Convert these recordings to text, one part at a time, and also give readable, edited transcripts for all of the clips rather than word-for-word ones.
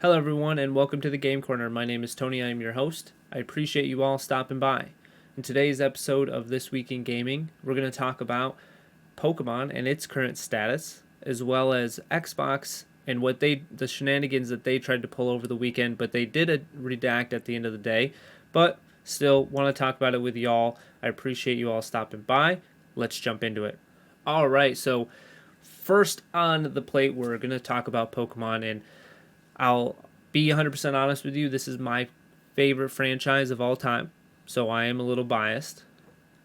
Hello, everyone, and welcome to the Game Corner. My name is Tony. I am your host. I appreciate you all stopping by. In today's episode of This Week in Gaming, we're going to talk about Pokemon and its current status, as well as Xbox and the shenanigans that they tried to pull over the weekend, but they did a redact at the end of the day. But still, want to talk about it with y'all. I appreciate you all stopping by. Let's jump into it. All right, so first on the plate, we're going to talk about Pokemon, and I'll be 100% honest with you. This is my favorite franchise of all time, so I am a little biased.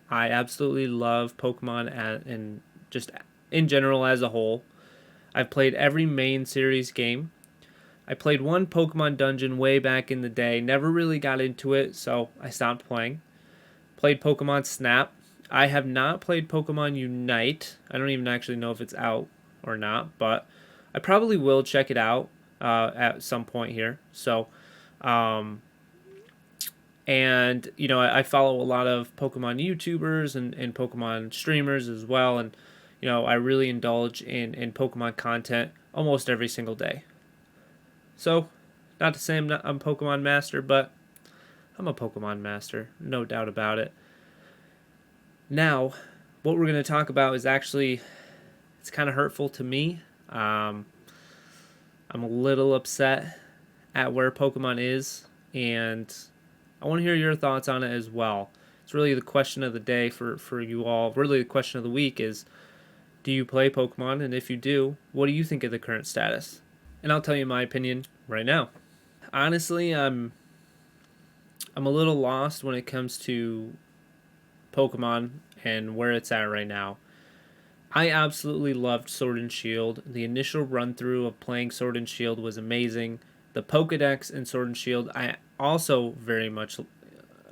I absolutely love Pokemon and just in general as a whole. I've played every main series game. I played one Pokemon Dungeon way back in the day, never really got into it, so I stopped playing. Played Pokemon Snap. I have not played Pokemon Unite. I don't even actually know if it's out or not, but I probably will check it out at some point here. So, um, and you know, I follow a lot of Pokemon YouTubers and Pokemon streamers as well, and you know, I really indulge in Pokemon content almost every single day. So, not to say I'm Pokemon master, but I'm a Pokemon master, no doubt about it. Now, what we're going to talk about is actually it's kind of hurtful to me. I'm a little upset at where Pokemon is, and I want to hear your thoughts on it as well. It's really the question of the day for you all. Really, the question of the week is, do you play Pokemon? And if you do, what do you think of the current status? And I'll tell you my opinion right now. Honestly, I'm a little lost when it comes to Pokemon and where it's at right now. I absolutely loved Sword and Shield. The initial run through of playing Sword and Shield was amazing. The Pokedex in Sword and Shield, I also very much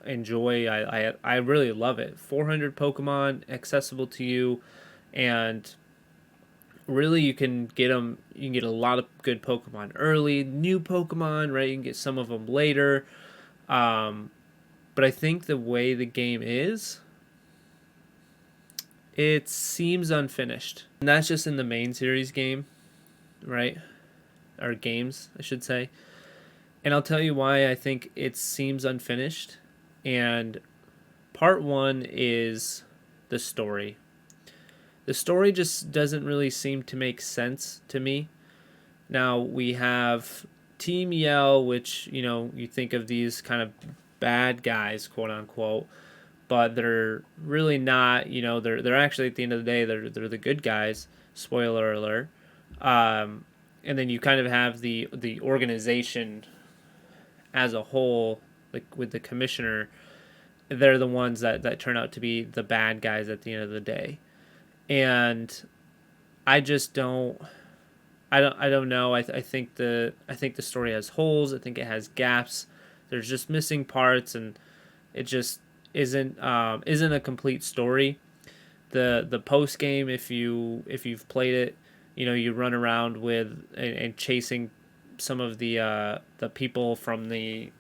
enjoy. I really love it. 400 Pokemon accessible to you, and really you can get them. You can get a lot of good Pokemon early, new Pokemon, right? You can get some of them later. But I think the way the game is, it seems unfinished. And that's just in the main series game, right? Or games, I should say. And I'll tell you why I think it seems unfinished. And part one is the story. The story just doesn't really seem to make sense to me. Now, we have Team Yell, which, you know, you think of these kind of bad guys, quote unquote, but they're really not. You know, they're actually at the end of the day they're the good guys. Spoiler alert. And then you kind of have the organization as a whole, like with the commissioner. They're the ones that turn out to be the bad guys at the end of the day, and I just don't. I don't know. I think the story has holes. I think it has gaps. There's just missing parts, and it just isn't a complete story. The post game, if you've played it, you know, you run around with and chasing some of the people from the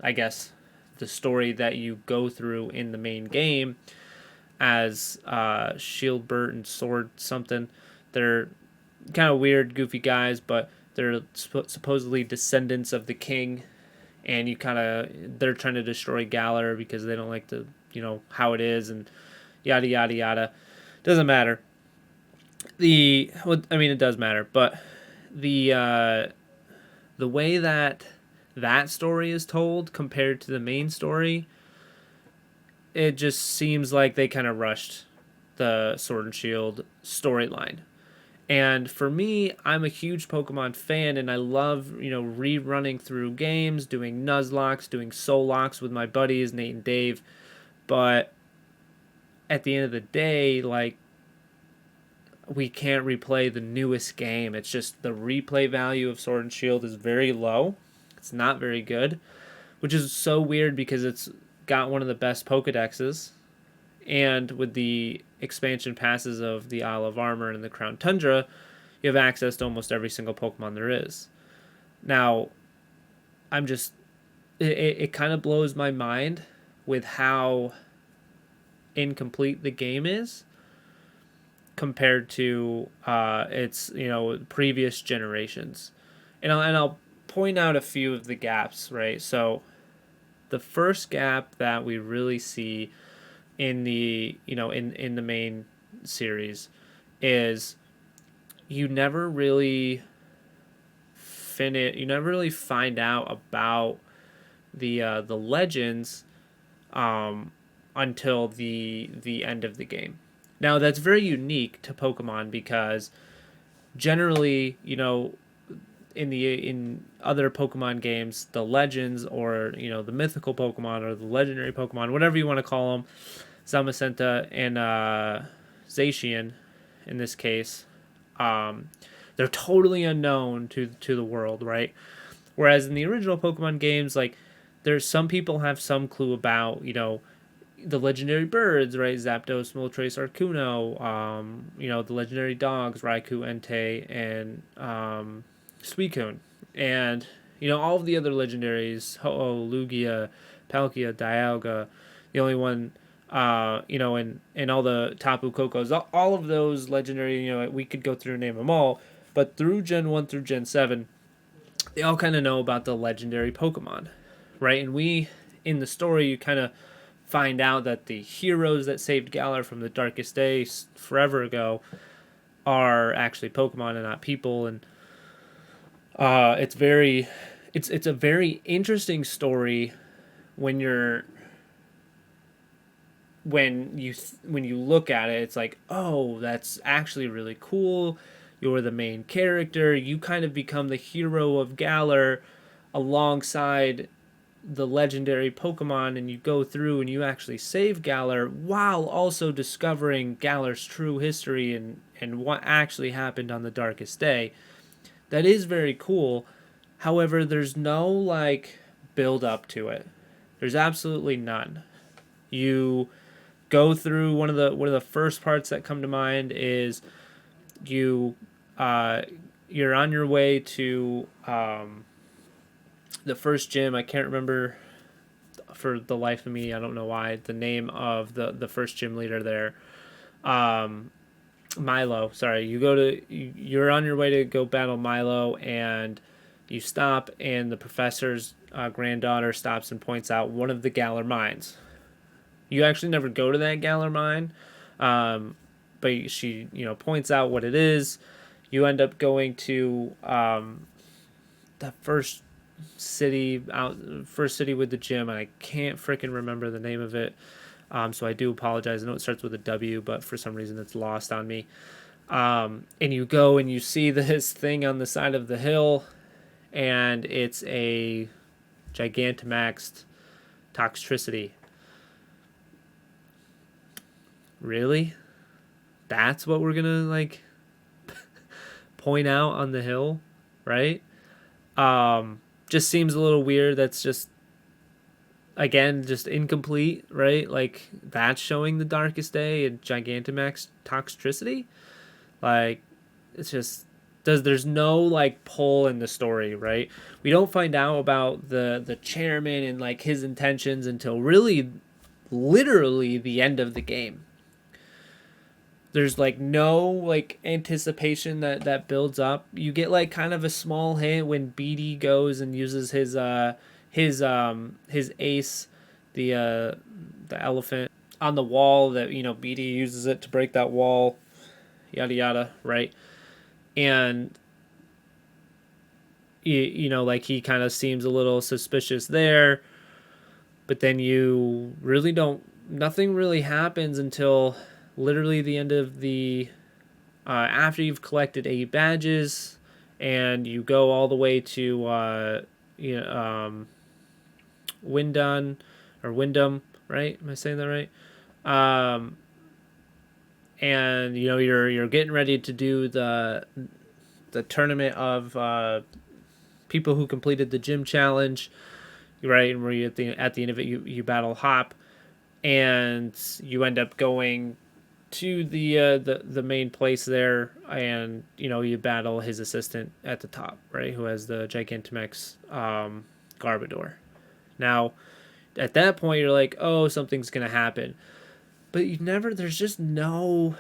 I guess the story that you go through in the main game as Shieldbert and Sword something. They're kind of weird, goofy guys, but they're supposedly descendants of the king, and they're trying to destroy Galar because they don't like how it is, and yada yada yada. Doesn't matter. It does matter, but the way that story is told compared to the main story, it just seems like they kind of rushed the Sword and Shield storyline. And for me, I'm a huge Pokemon fan, and I love, rerunning through games, doing Nuzlocks, doing Soul Locks with my buddies, Nate and Dave. But at the end of the day, like, we can't replay the newest game. It's just the replay value of Sword and Shield is very low. It's not very good, which is so weird because it's got one of the best Pokedexes. And with the expansion passes of the Isle of Armor and the Crown Tundra, you have access to almost every single Pokemon there is. Now, it kind of blows my mind with how incomplete the game is compared to its previous generations. And I'll point out a few of the gaps, right? So the first gap that we really see in the in the main series is you never really you never really find out about the legends um, until the end of the game. Now that's very unique to Pokemon because generally, in other Pokemon games, the legends or the mythical Pokemon or the legendary Pokemon, whatever you want to call them, Zamacenta and Zacian, in this case, um, they're totally unknown to the world, right? Whereas in the original Pokemon games, like there's some people have some clue about the legendary birds, right? Zapdos, Moltres, Arcuno. The legendary dogs, Raikou, Entei, and Suicune, and all of the other legendaries, Ho-Oh, Lugia, Palkia, Dialga. The only one, and all the Tapu Kokos, all of those legendary. We could go through and name them all, but through Gen 1 through Gen 7, they all kind of know about the legendary Pokemon, right? And in the story, you kind of find out that the heroes that saved Galar from the darkest day forever ago are actually Pokemon and not people. And it's a very interesting story when you look at it. It's like, oh, that's actually really cool. You're the main character. You kind of become the hero of Galar alongside the legendary Pokemon, and you go through and you actually save Galar while also discovering Galar's true history and what actually happened on the darkest day. That is very cool. However, there's no like build up to it. There's absolutely none. You go through one of the first parts that come to mind is you you're on your way to the first gym. I can't remember for the life of me. I don't know why the name of the first gym leader there. Milo. Sorry, you're on your way to go battle Milo, and you stop, and the professor's granddaughter stops and points out one of the Galar mines. You actually never go to that Galar mine, but she points out what it is. You end up going to the first city with the gym, and I can't freaking remember the name of it. So I do apologize. I know it starts with a W, but for some reason it's lost on me. And you go and you see this thing on the side of the hill, and it's a Gigantamax Toxtricity. Really? That's what we're gonna like point out on the hill, right? Just seems a little weird. That's just, again, just incomplete, right? Like that's showing the darkest day and Gigantamax Toxtricity. Like it's just there's no like pull in the story, right? We don't find out about the chairman and like his intentions until really literally the end of the game. There's like no like anticipation that builds up. You get like kind of a small hint when BD goes and uses his ace, the elephant on the wall, that BD uses it to break that wall, yada yada, right? And like he kind of seems a little suspicious there, but then you really don't, nothing really happens until literally the end of the after you've collected 8 badges and you go all the way to Windon or Wyndham, right? Am I saying that right? And you're getting ready to do the tournament of people who completed the gym challenge, right? And where you at the end of it you battle Hop, and you end up going to the main place there, and you battle his assistant at the top, right, who has the Gigantamax Garbodor. Now at that point you're like, oh, something's gonna happen, but you never, there's no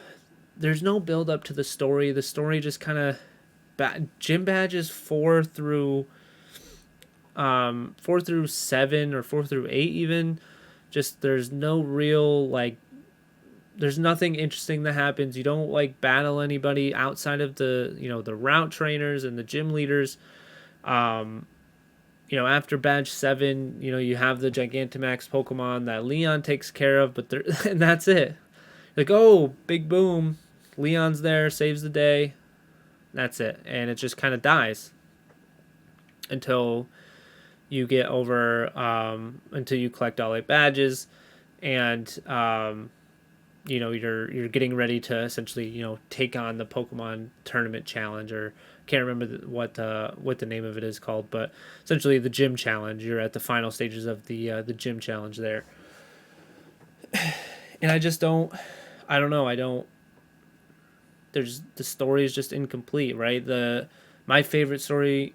build up to the story. The story just kind of gym badges 4 through 7 or 4 through 8 even. Just there's no real like there's nothing interesting that happens. You don't like battle anybody outside of the the route trainers and the gym leaders. Um, After badge 7, you have the Gigantamax Pokemon that Leon takes care of, but and that's it. Like, oh, big boom, Leon's there, saves the day. That's it, and it just kind of dies until you get over until you collect all 8 badges, and you're getting ready to essentially take on the Pokemon tournament challenge, or can't remember what the name of it is called, but essentially the gym challenge. You're at the final stages of the gym challenge there, and I don't know, the story is just incomplete, right? My favorite story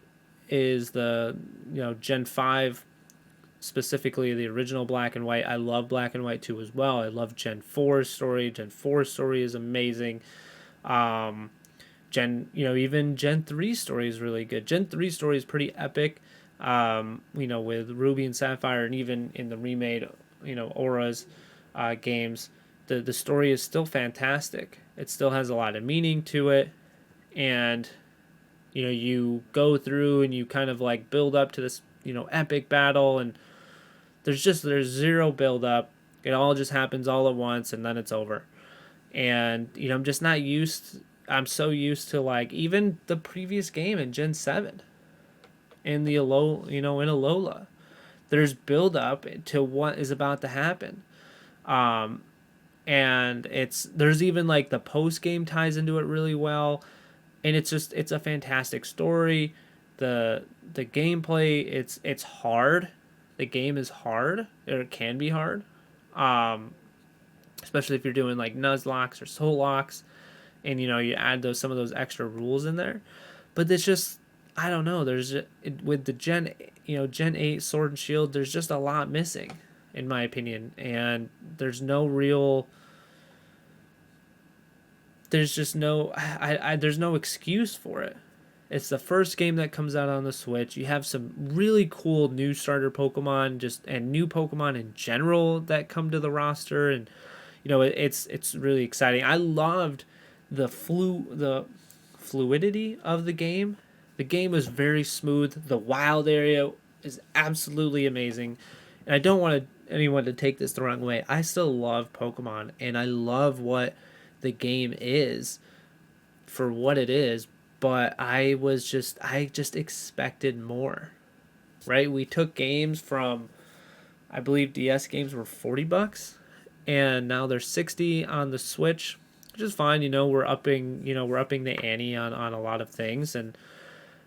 is the Gen 5, specifically the original Black and White. I love Black and White 2 as well. I love Gen 4's story. Gen 4's story is amazing. Even Gen 3 story is really good. Gen 3 story is pretty epic. With Ruby and Sapphire, and even in the remade, Aura's games, the story is still fantastic. It still has a lot of meaning to it, and you go through and you kind of like build up to this epic battle, and there's zero build up. It all just happens all at once, and then it's over. And I'm just not used. I'm so used to like even the previous game in Gen 7, in the Alola, in Alola, there's build up to what is about to happen. And there's even like the post game ties into it really well, and it's a fantastic story. The gameplay, it's hard. The game is hard, or it can be hard, especially if you're doing like Nuzlocks or Soul Locks, and you add some of those extra rules in there. But it's just, I don't know. With the Gen 8 Sword and Shield, there's just a lot missing, in my opinion, and there's no real. There's just no, there's no excuse for it. It's the first game that comes out on the Switch. You have some really cool new starter Pokemon, and new Pokemon in general that come to the roster, and it's really exciting. I loved the fluidity of the game. The game was very smooth. The wild area is absolutely amazing, and I don't want anyone to take this the wrong way. I still love Pokemon, and I love what the game is for what it is, but I just expected more, right? We took games from, I believe DS games were $40, and now they're 60 on the Switch, which is fine. We're upping the ante on a lot of things,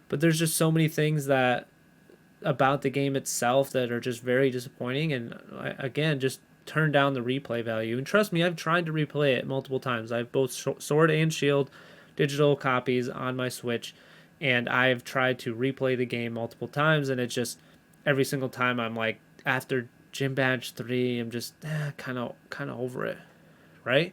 but there's just so many things that about the game itself that are just very disappointing, and again, just turn down the replay value. And trust me, I've tried to replay it multiple times. I have both Sword and Shield digital copies on my Switch, and I've tried to replay the game multiple times, and it's just every single time I'm like, after Gym Badge 3, I'm just kind of over it, right?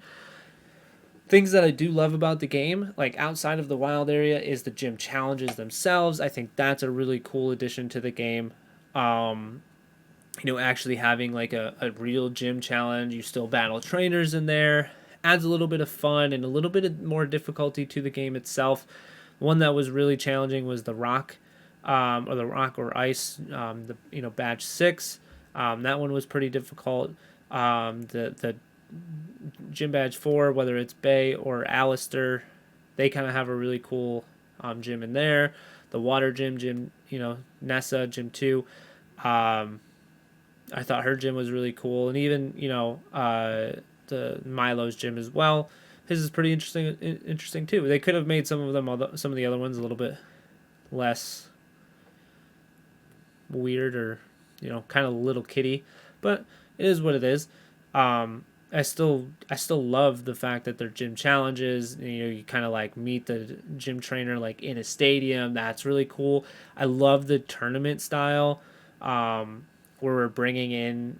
Things that I do love about the game, like outside of the wild area, is the gym challenges themselves. I think that's a really cool addition to the game. Actually having like a real gym challenge, you still battle trainers in there, adds a little bit of fun and a little bit more difficulty to the game itself. One that was really challenging was the rock, or ice, badge 6. That one was pretty difficult. The gym badge 4, whether it's Bay or Alistair, they kind of have a really cool gym in there. The water gym, Nessa gym 2. I thought her gym was really cool, and even the Milo's gym as well. His is pretty interesting too. They could have made some of the other ones a little bit less weird, or kind of little kitty, but it is what it is. I still love the fact that they're gym challenges. You kind of like meet the gym trainer like in a stadium. That's really cool. I love the tournament style, where we're bringing in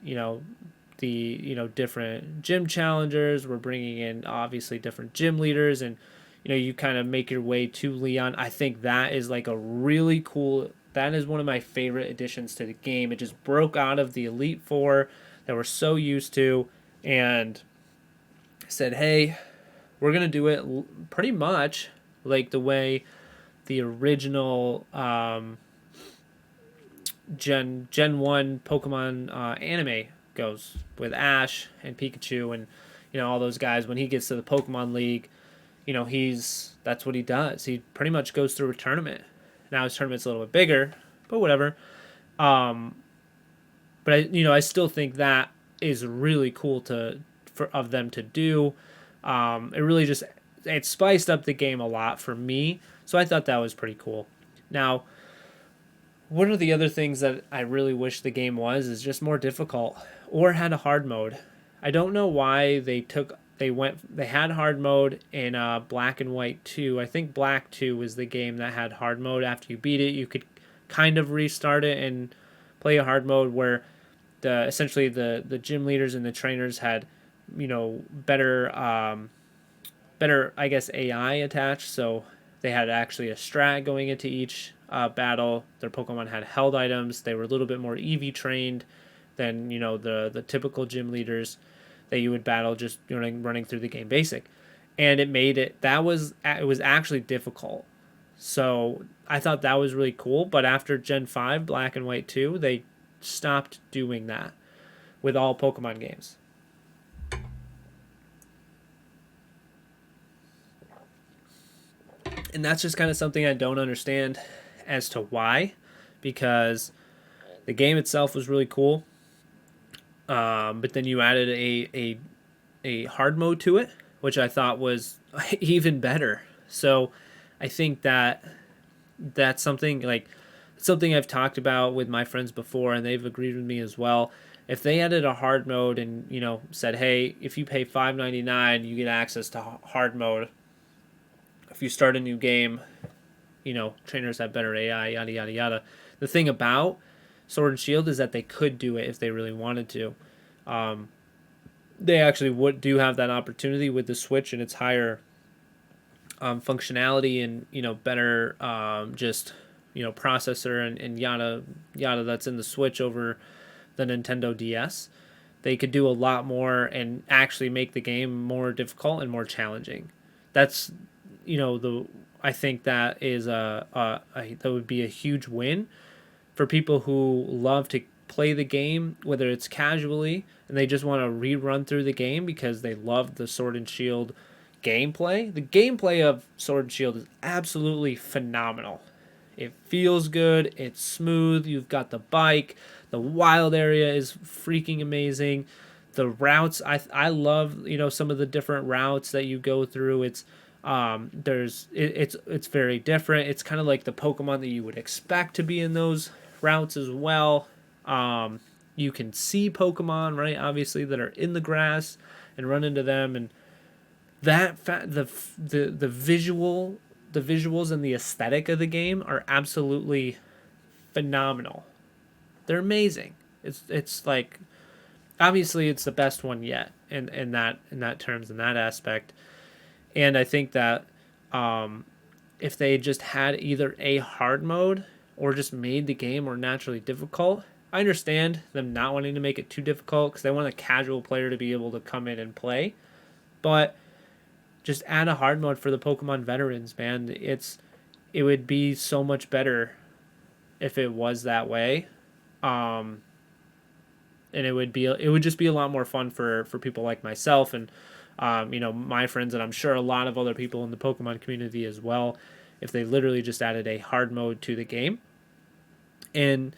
the different gym challengers. We're bringing in obviously different gym leaders, and you kind of make your way to Leon. I think that is like a really cool. That is one of my favorite additions to the game. It just broke out of the Elite Four that we're so used to, and said, "Hey, we're gonna do it pretty much like the way the original Gen 1 Pokemon anime goes with Ash and Pikachu and all those guys. When he gets to the Pokemon League, that's what he does. He pretty much goes through a tournament. Now his tournament's a little bit bigger, but whatever. Um, but I still think that is really cool of them to do. It really just it spiced up the game a lot for me, so I thought that was pretty cool. Now, one of the other things that I really wish the game is just more difficult or had a hard mode. I don't know why they had hard mode in Black and White 2. I think Black 2 was the game that had hard mode. After you beat it, you could kind of restart it and play a hard mode where essentially the gym leaders and the trainers had better I guess AI attached, so they had actually a strat going into each battle. Their Pokemon had held items. They were a little bit more EV trained than the typical gym leaders that you would battle just running through the game basic, and it was actually difficult. So I thought that was really cool. But after Gen 5 Black and White 2, they stopped doing that with all Pokemon games. And that's just kind of something I don't understand as to why, because the game itself was really cool, but then you added a hard mode to it, which I thought was even better. So I think that's something I've talked about with my friends before, and they've agreed with me as well. If they added a hard mode and said, hey, if you pay $5.99, you get access to hard mode. If you start a new game, trainers have better AI, yada yada yada. The thing about Sword and Shield is that they could do it if they really wanted to. They actually do have that opportunity with the Switch and its higher functionality and better processor and yada yada that's in the Switch over the Nintendo DS. They could do a lot more and actually make the game more difficult and more challenging. That's I think that is that would be a huge win for people who love to play the game, whether it's casually and they just want to rerun through the game because they love the Sword and Shield gameplay. The gameplay of Sword and Shield is absolutely phenomenal. It feels good. It's smooth. You've got the bike. The wild area is freaking amazing. The routes, I love some of the different routes that you go through. It's it's very different. It's kind of like the Pokemon that you would expect to be in those routes as well. You can see Pokemon, right? Obviously, that are in the grass and run into them, and the visuals and the aesthetic of the game are absolutely phenomenal. They're amazing. It's like obviously it's the best one yet in that terms, in that aspect. And I think that if they just had either a hard mode or just made the game more naturally difficult, I understand them not wanting to make it too difficult because they want a casual player to be able to come in and play. But just add a hard mode for the Pokemon veterans, man. It would be so much better if it was that way. And it would just be a lot more fun for people like myself and my friends, and I'm sure a lot of other people in the Pokemon community as well, if they literally just added a hard mode to the game and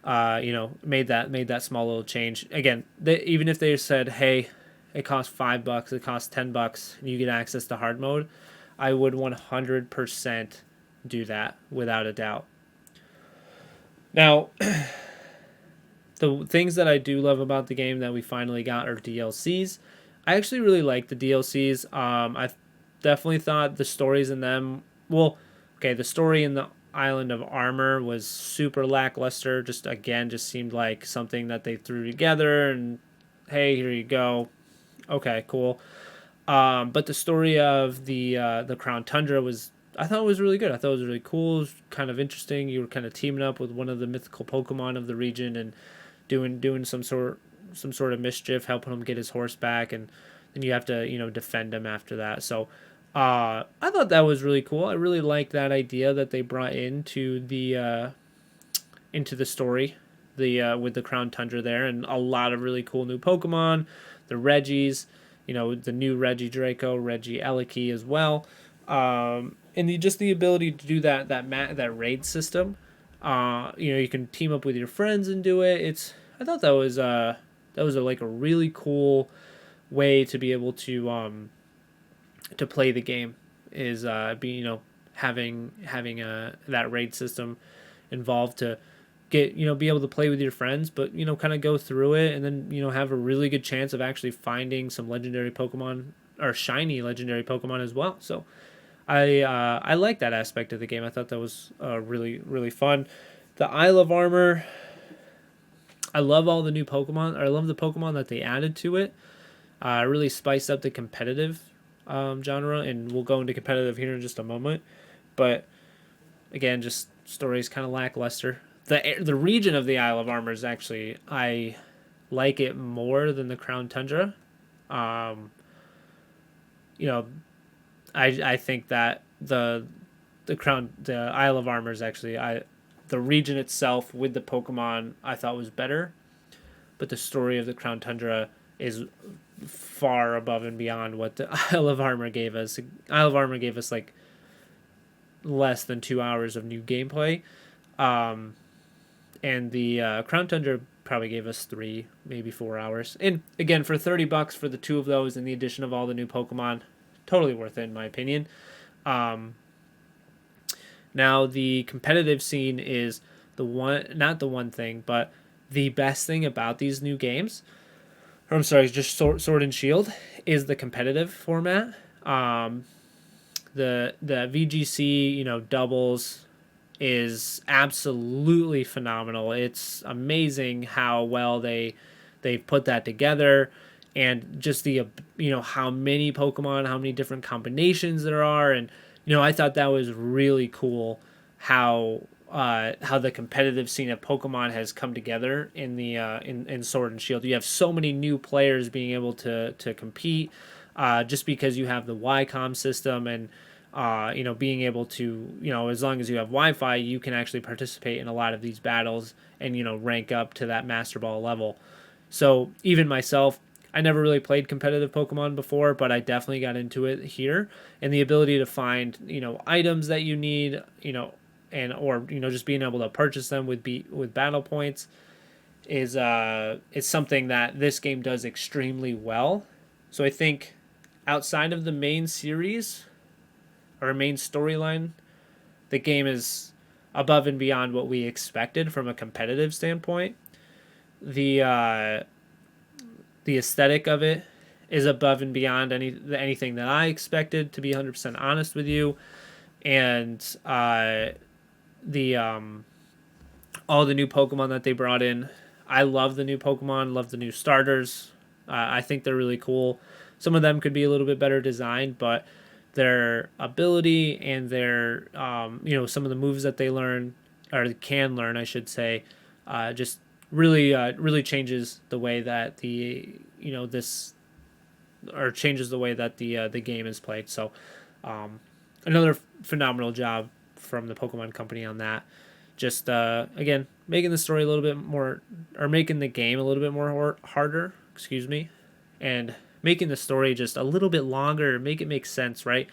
made that small little change. Again, even if they said, hey, it costs $5, it costs $10, and you get access to hard mode, I would 100% do that without a doubt. Now, the things that I do love about the game that we finally got are DLCs. I actually really like the DLCs. I definitely thought the stories in them... Well, okay, the story in the Island of Armor was super lackluster. Just seemed like something that they threw together and, hey, here you go. Okay, cool. But the story of the Crown Tundra was, I thought it was really good. I thought it was really cool. It was kind of interesting. You were kind of teaming up with one of the mythical Pokemon of the region and doing some sort of mischief, helping him get his horse back, and then you have to defend him after that. So I thought that was really cool. I really liked that idea that they brought into the story, with the Crown Tundra there, and a lot of really cool new Pokemon, the Reggies, the new Reggie Draco, Reggie Eliki as well, and just the ability to do that raid system. You can team up with your friends and do it. I thought that was like a really cool way to be able to play the game, is having that raid system involved to get be able to play with your friends, but kind of go through it, and then have a really good chance of actually finding some legendary Pokemon or shiny legendary Pokemon as well. So I like that aspect of the game. I thought that was really really fun. The Isle of Armor, I love all the new Pokemon. I love the Pokemon that they added to it. Really spiced up the competitive genre, and we'll go into competitive here in just a moment. But again, just story's kind of lackluster. The region of the Isle of Armor is actually, I like it more than the Crown Tundra. Um, you know, I think that the Isle of Armor is actually, the region itself with the Pokemon I thought was better, but the story of the Crown Tundra is far above and beyond what the Isle of Armor gave us. Isle of Armor gave us like less than 2 hours of new gameplay, and the Crown Tundra probably gave us 3, maybe 4 hours. And again, for $30 for the two of those and the addition of all the new Pokemon, totally worth it in my opinion. Now the competitive scene is not the one thing, but the best thing about these new games, or I'm sorry, just Sword and Shield, is the competitive format. The VGC, doubles is absolutely phenomenal. It's amazing how well they've put that together, and just the how many Pokemon, how many different combinations there are, and I thought that was really cool how the competitive scene of Pokemon has come together in the in Sword and Shield. You have so many new players being able to compete, just because you have the Wi-Com system, and being able to, as long as you have Wi-Fi, you can actually participate in a lot of these battles and rank up to that Master Ball level. So even myself, I never really played competitive Pokemon before, but I definitely got into it here, and the ability to find items that you need, and or just being able to purchase them with battle points is something that this game does extremely well. So I think outside of the main series or main storyline, the game is above and beyond what we expected from a competitive standpoint. The aesthetic of it is above and beyond anything that I expected, to be 100% honest with you, and the all the new Pokemon that they brought in, I love the new Pokemon, love the new starters. I think they're really cool. Some of them could be a little bit better designed, but their ability and their some of the moves that they learn, or can learn I should say, just really changes the way that changes the way that the game is played. So another phenomenal job from the Pokemon Company on that. Just again, making the story a little bit more, or making the game a little bit more harder, and making the story just a little bit longer, make it make sense, right?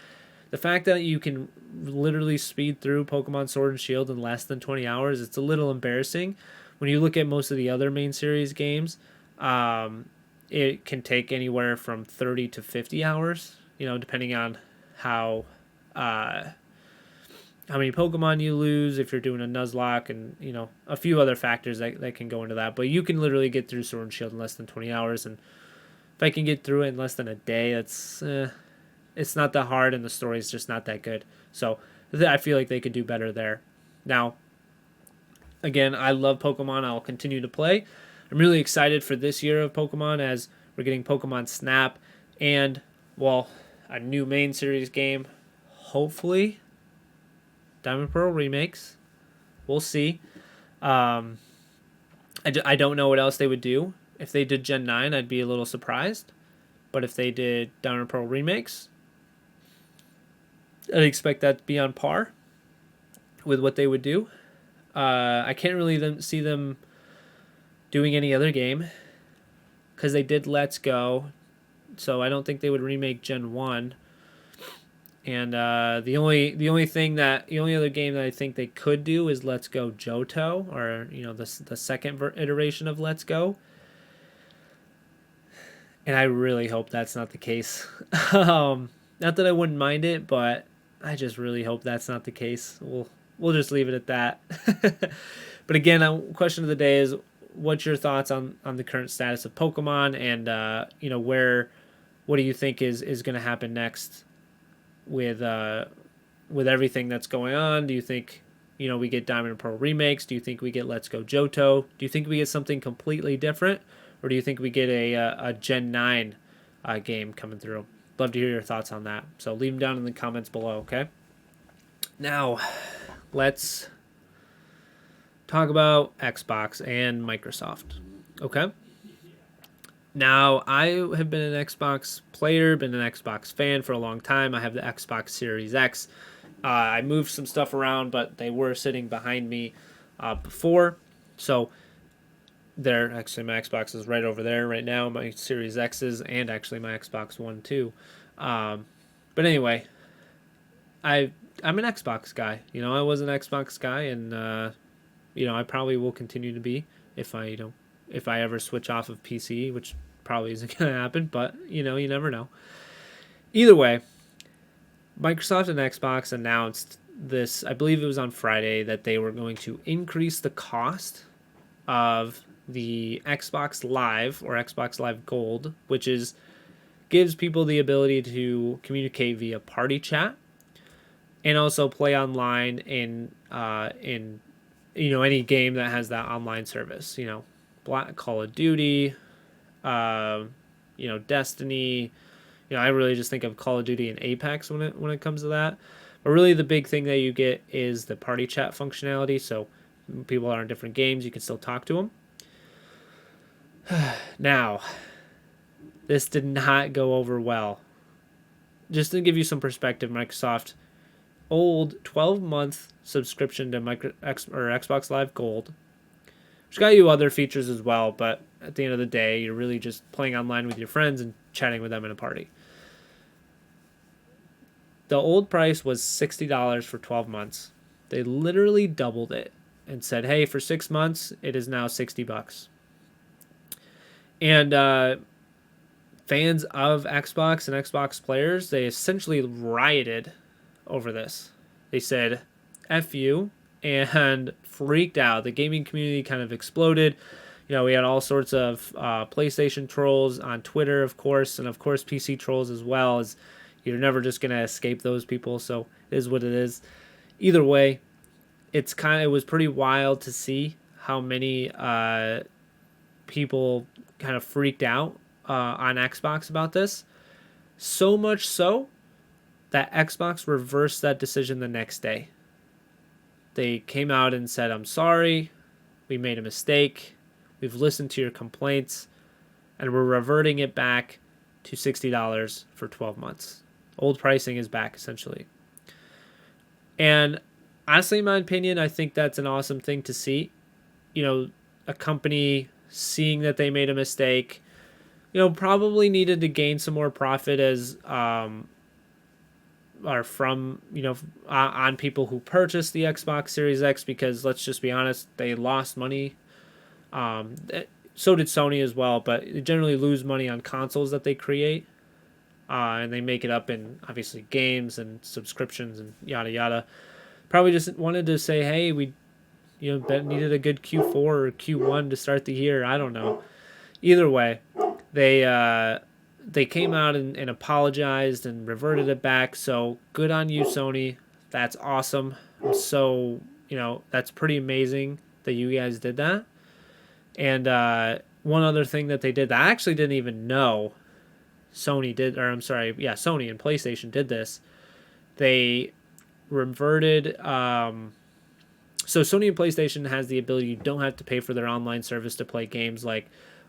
The fact that you can literally speed through Pokemon Sword and Shield in less than 20 hours, it's a little embarrassing. When you look at most of the other main series games, it can take anywhere from 30 to 50 hours, depending on how many Pokemon you lose, if you're doing a Nuzlocke, and a few other factors that can go into that. But you can literally get through Sword and Shield in less than 20 hours, and if I can get through it in less than a day, it's not that hard, and the story's just not that good. So I feel like they could do better there. Now, again, I love Pokemon. I'll continue to play. I'm really excited for this year of Pokemon, as we're getting Pokemon Snap and well, a new main series game. Hopefully, Diamond Pearl remakes. We'll see. Um, I don't know what else they would do. If they did Gen 9, I'd be a little surprised. But if they did Diamond Pearl remakes, I'd expect that to be on par with what they would do. I can't really see them doing any other game because they did Let's Go, so I don't think they would remake Gen 1. And the only other game that I think they could do is Let's Go Johto, or the second iteration of Let's Go. And I really hope that's not the case. Not that I wouldn't mind it, but I just really hope that's not the case. We'll just leave it at that. But again, question of the day is, what's your thoughts on the current status of Pokemon, and what do you think is going to happen next with everything that's going on? Do you think we get Diamond and Pearl remakes? Do you think we get Let's Go Johto? Do you think we get something completely different, or do you think we get a Gen 9 game coming through? Love to hear your thoughts on that. So leave them down in the comments below, okay? Now, let's talk about Xbox and Microsoft, okay? Now, I have been an Xbox player, been an Xbox fan for a long time. I have the Xbox Series X. I moved some stuff around, but they were sitting behind me before. So, actually, my Xbox is right over there right now. My Series X's, and actually my Xbox One too. But anyway, I'm an Xbox guy. I was an Xbox guy, and I probably will continue to be if I ever switch off of PC, which probably isn't going to happen, but you never know. Either way, Microsoft and Xbox announced this, I believe it was on Friday, that they were going to increase the cost of the Xbox Live, or Xbox Live Gold, which gives people the ability to communicate via party chat and also play online in any game that has that online service. Call of Duty, Destiny. I really just think of Call of Duty and Apex when it comes to that. But really, the big thing that you get is the party chat functionality. So people are in different games, you can still talk to them. Now, this did not go over well. Just to give you some perspective, Microsoft old 12-month subscription to Xbox Live Gold, which got you other features as well, but at the end of the day, you're really just playing online with your friends and chatting with them in a party. The old price was $60 for 12 months. They literally doubled it and said, hey, for 6 months, it is now $60. And fans of Xbox and Xbox players, they essentially rioted over this. They said, F you, and freaked out. The gaming community kind of exploded. We had all sorts of PlayStation trolls on Twitter, of course, and of course PC trolls as well. As you're never just going to escape those people, so it is what it is. Either way, it was pretty wild to see how many people kind of freaked out on Xbox about this. So much so that Xbox reversed that decision the next day. They came out and said, I'm sorry, we made a mistake, we've listened to your complaints, and we're reverting it back to $60 for 12 months. Old pricing is back, essentially. And honestly, in my opinion, I think that's an awesome thing to see. A company seeing that they made a mistake, probably needed to gain some more profit on people who purchased the Xbox Series X, because let's just be honest, they lost money. So did Sony as well, but they generally lose money on consoles that they create, and they make it up in obviously games and subscriptions and yada yada. Probably just wanted to say, hey, we needed a good Q4 or Q1 to start the year. I don't know. Either way, they came out and apologized and reverted it back. So good on you, Sony. That's awesome. So, that's pretty amazing that you guys did that. And one other thing that they did that I actually didn't even know. Sony and PlayStation did this. They reverted. So Sony and PlayStation has the ability, you don't have to pay for their online service to play games like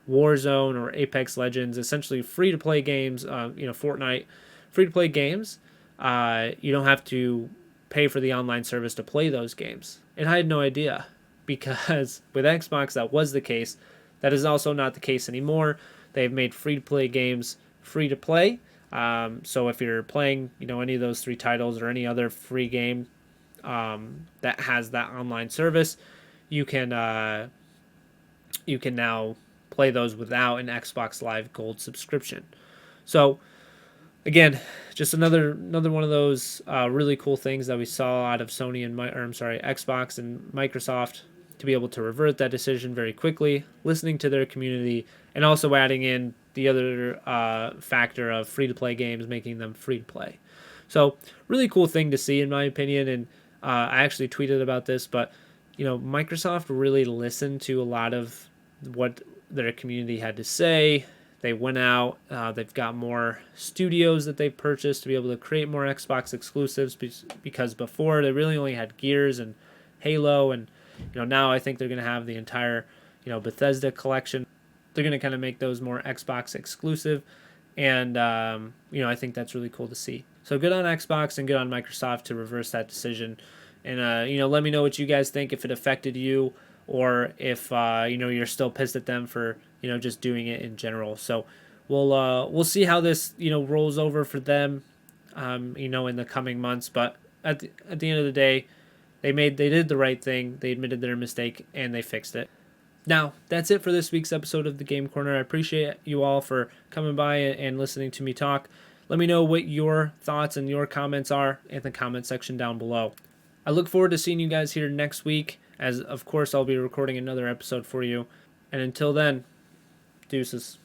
Warzone or Apex Legends, essentially free to play games. Fortnite, free to play games. You don't have to pay for the online service to play those games. And I had no idea, because with Xbox that was the case. That is also not the case anymore. They've made free to play games free to play. So if you're playing, any of those 3 titles or any other free game that has that online service, you can now play those without an Xbox Live Gold subscription. So again, just another one of those really cool things that we saw out of Xbox and Microsoft, to be able to revert that decision very quickly, listening to their community, and also adding in the other factor of free-to-play games, making them free-to-play. So really cool thing to see, in my opinion, and I actually tweeted about this, but Microsoft really listened to a lot of what their community had to say. They went out, they've got more studios that they've purchased to be able to create more Xbox exclusives, because before they really only had Gears and Halo, and now I think they're going to have the entire Bethesda collection. They're going to kind of make those more Xbox exclusive, and I think that's really cool to see. So good on Xbox and good on Microsoft to reverse that decision. And let me know what you guys think, if it affected you, or if you're still pissed at them for just doing it in general. So we'll see how this rolls over for them in the coming months. But at the end of the day, they did the right thing. They admitted their mistake and they fixed it. Now, that's it for this week's episode of the Game Corner. I appreciate you all for coming by and listening to me talk. Let me know what your thoughts and your comments are in the comment section down below. I look forward to seeing you guys here next week, as of course I'll be recording another episode for you. And until then, deuces.